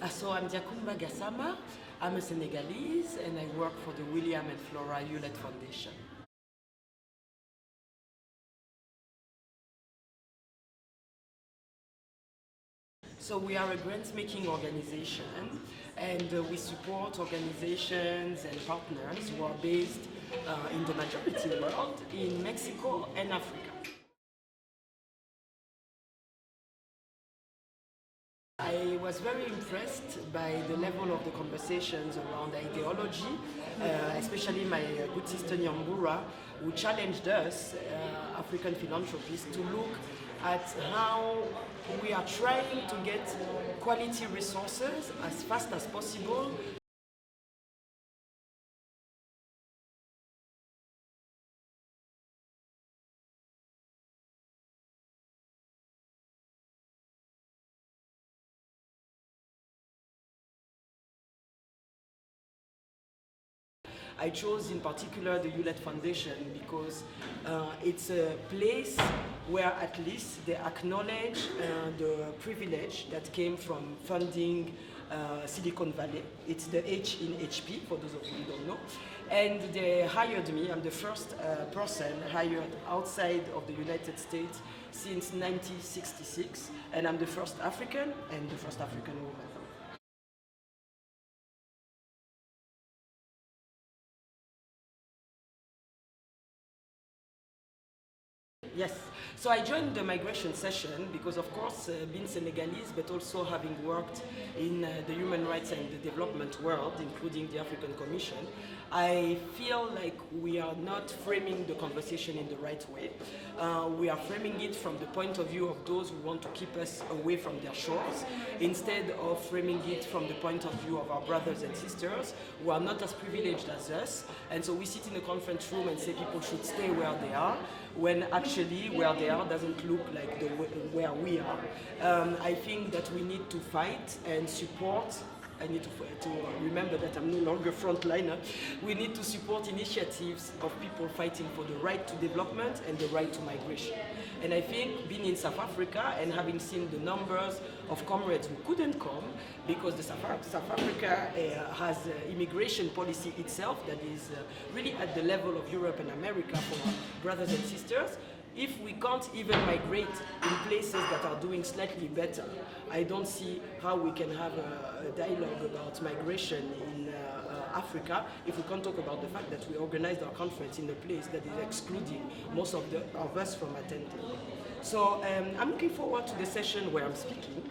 So I'm Diakhoumba Gassama. I'm a Senegalese and I work for the William and Flora Hewlett Foundation. So we are a grant-making organization and we support organizations and partners who are based in the majority world, in Mexico and Africa. I was very impressed by the level of the conversations around ideology, especially my good sister Nyambura, who challenged us, African philanthropists, to look at how we are trying to get quality resources as fast as possible. I chose in particular the Hewlett Foundation because it's a place where at least they acknowledge the privilege that came from funding Silicon Valley. It's the H in HP, for those of you who don't know. And they hired me. I'm the first person hired outside of the United States since 1966. And I'm the first African and the first African woman. Yes, so I joined the migration session because, of course, being Senegalese, but also having worked in the human rights and the development world, including the African Commission, I feel like we are not framing the conversation in the right way. We are framing it from the point of view of those who want to keep us away from their shores, instead of framing it from the point of view of our brothers and sisters who are not as privileged as us. And so we sit in a conference room and say people should stay where they are, when actually where they are doesn't look like where we are. I think that we need to fight and support. I need to remember that I'm no longer frontliner. We need to support initiatives of people fighting for the right to development and the right to migration. And I think being in South Africa and having seen the numbers of comrades who couldn't come because South Africa has an immigration policy itself that is really at the level of Europe and America for our brothers and sisters. If we can't even migrate in places that are doing slightly better, I don't see how we can have a dialogue about migration in Africa if we can't talk about the fact that we organized our conference in a place that is excluding most of us from attending. So I'm looking forward to the session where I'm speaking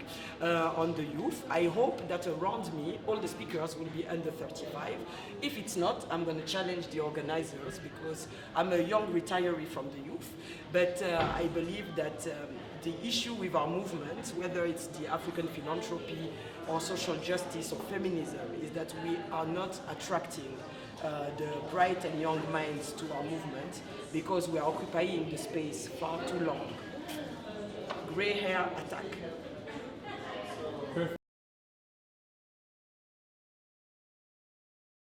on the youth. I hope that around me, all the speakers will be under 35. If it's not, I'm going to challenge the organizers because I'm a young retiree from the youth. But I believe that the issue with our movement, whether it's the African philanthropy or social justice or feminism, is that we are not attracting the bright and young minds to our movement because we are occupying the space far too long. Gray hair attack.